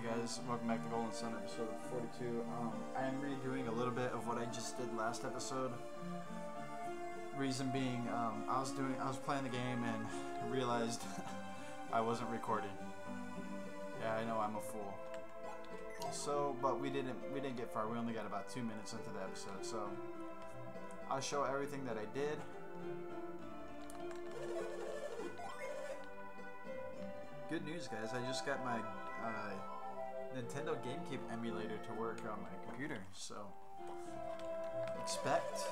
guys, welcome back to Golden Sun episode 42. I am redoing a little bit of what I just did last episode. Reason being, I was playing the game and realized I wasn't recording. Yeah, I know, I'm a fool. So, but we didn't get far. We only got about 2 minutes into the episode. So, I'll show everything that I did. Good news, guys! I just got my Nintendo GameCube emulator to work on my computer, so expect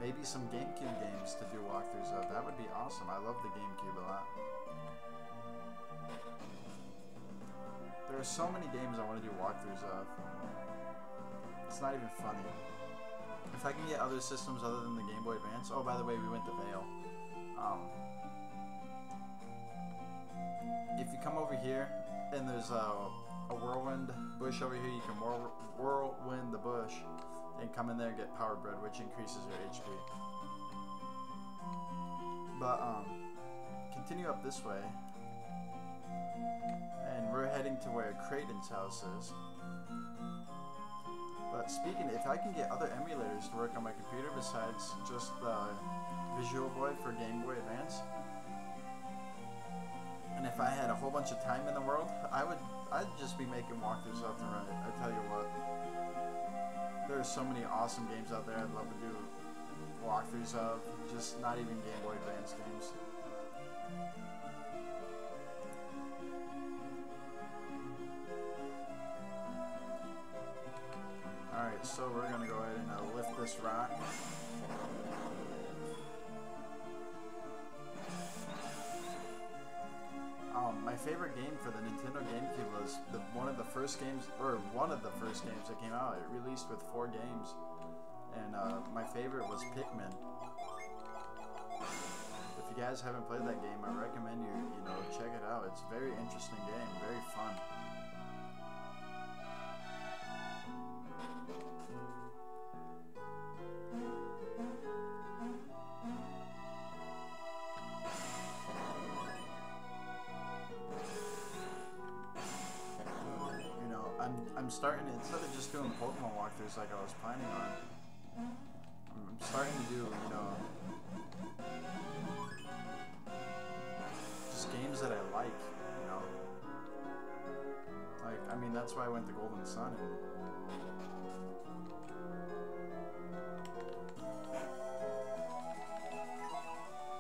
maybe some GameCube games to do walkthroughs of. That would be awesome. I love the GameCube a lot. There are so many games I want to do walkthroughs of. It's not even funny. If I can get other systems other than the Game Boy Advance. Oh, by the way, we went to Vale. If you come over here and there's a whirlwind bush over here, you can whirlwind the bush and come in there and get Power Bread, which increases your HP. But continue up this way, and we're heading to where Kraden's house is. But speaking, if I can get other emulators to work on my computer besides just the Visual Boy for Game Boy Advance, and if I had a whole bunch of time in the world, I'd just be making walkthroughs left and right. I tell you what, there are so many awesome games out there I'd love to do walkthroughs of, just not even Game Boy Advance games. Alright, so we're gonna go ahead and lift this rock. My favorite game for the Nintendo GameCube was one of the first games that came out. It released with 4 games, and my favorite was Pikmin. If you guys haven't played that game, I recommend you check it out. It's a very interesting game, very fun. I'm starting, instead of just doing Pokemon walkthroughs like I was planning on, I'm starting to do, just games that I like, Like, I mean, that's why I went to Golden Sun.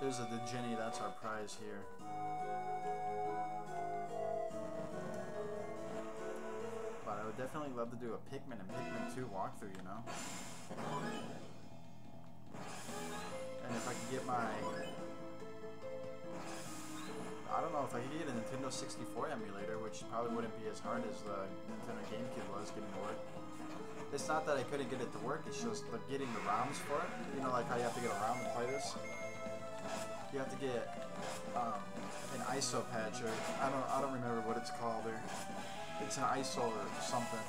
There's the Jenny, that's our prize here. But I would definitely love to do a Pikmin and Pikmin 2 walkthrough, And if I could get my... I don't know, if I could get a Nintendo 64 emulator, which probably wouldn't be as hard as the Nintendo GameCube was getting to work. It's not that I couldn't get it to work, it's just like getting the ROMs for it. Like how you have to get a ROM to play this. You have to get an ISO patch, or I don't remember what it's called, or it's an ISO or something.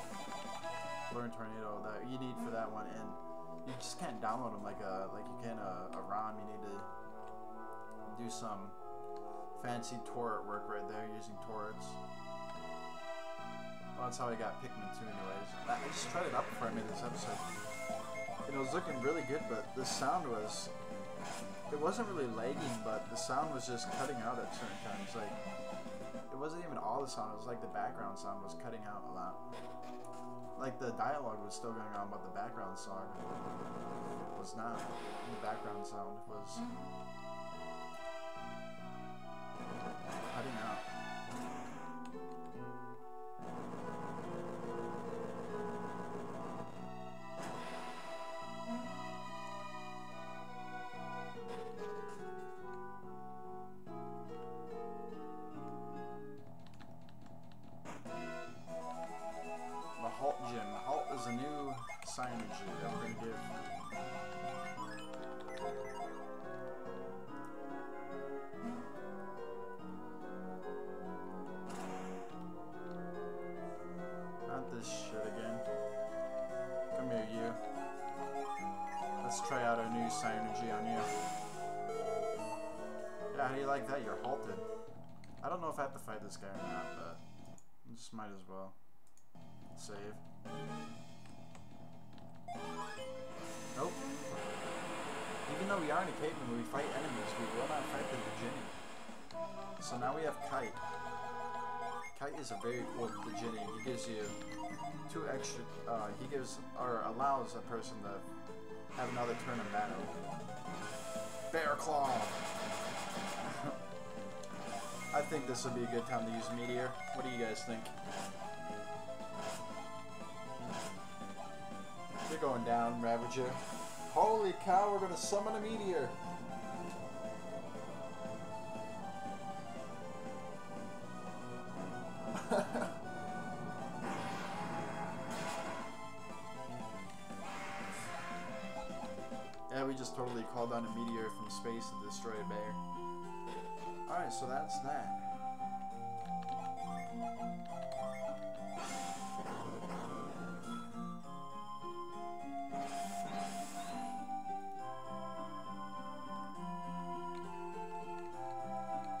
Learn Tornado that you need for that one, and you just can't download them like you can a ROM. You need to do some fancy torrent work right there using torrents. Well, that's how I got Pikmin 2 anyways. I just tried it out before I made this episode. It was looking really good, but the sound was... It wasn't really lagging, but the sound was just cutting out at certain times. Like, it wasn't even all the sound, it was like the background sound was cutting out a lot. Like, the dialogue was still going on, but the background sound was not. The background sound was cutting out. Halt Gym. Halt is a new signage that we're going to give. Not this shit again. Come here, you. Let's try out our new signage on you. Yeah, how do you like that? You're halted. I don't know if I have to fight this guy or not, but... Just might as well. Save. Nope. Even though we are in a cave and we fight enemies, we will not fight the Djinni. So now we have Kite. Kite is a very cool Djinni. He gives you 2 extra, he gives, or allows a person to have another turn in battle. Bear Claw! I think this would be a good time to use Meteor. What do you guys think? You're going down, Ravager. Holy cow, we're gonna summon a Meteor! Yeah, we just totally called down a meteor from space and destroyed a bear. Alright, so that's that.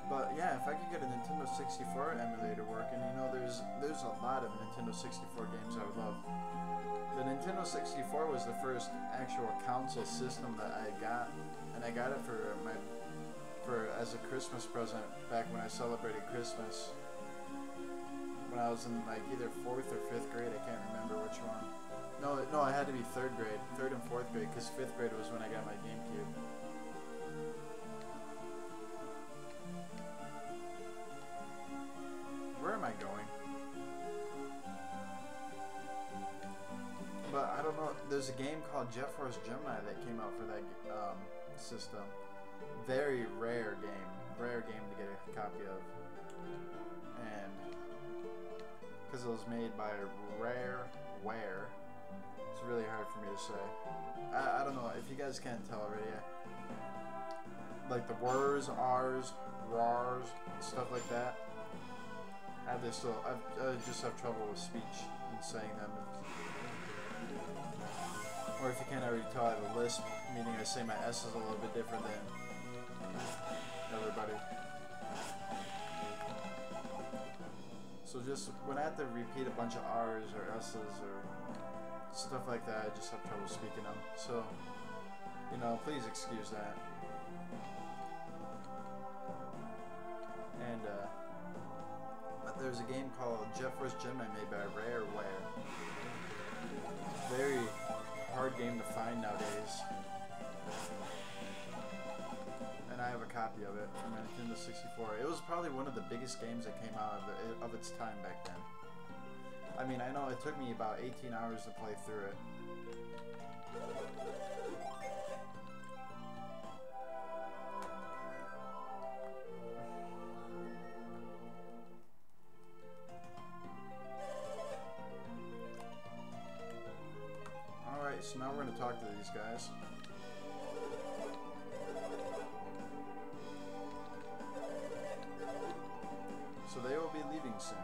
But yeah, if I could get a Nintendo 64 emulator working, you know, there's a lot of Nintendo 64 games I would love. The Nintendo 64 was the first actual console system that I got, and I got it as a Christmas present back when I celebrated Christmas. When I was in like either 4th or 5th grade, I can't remember which one. No, it had to be 3rd grade, 3rd and 4th grade, because 5th grade was when I got my GameCube. Where am I going? But I don't know. There's a game called Jet Force Gemini that came out for that system. Very rare game to get a copy of, and because it was made by Rareware, it's really hard for me to say. I don't know if you guys can't tell already. Like the words, R's, rars, stuff like that. I just have trouble with speech and saying them. Or if you can't already tell, I have a lisp, meaning I say my S's a little bit different than everybody. So just when I have to repeat a bunch of R's or S's or stuff like that, I just have trouble speaking them. So, you know, please excuse that. And, but there's a game called Jet Force Gemini made by Rareware. Very hard game to find nowadays. And I have a copy of it from my Nintendo 64. It was probably one of the biggest games that came out of its time back then. I mean, I know it took me about 18 hours to play through it. Alright, so now we're going to talk to these guys. So they will be leaving soon.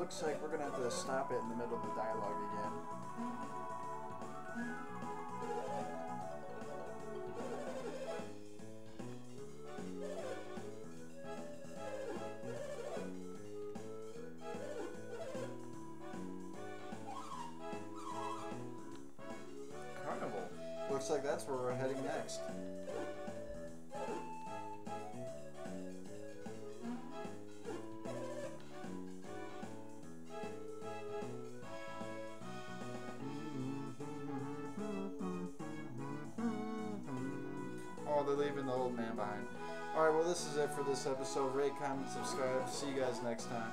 looks like we're gonna have to stop it in the middle of the dialogue again. Carnival. Looks like that's where we're heading next. Oh, they're leaving the old man behind. Alright, well this is it for this episode. Rate, comment, subscribe. See you guys next time.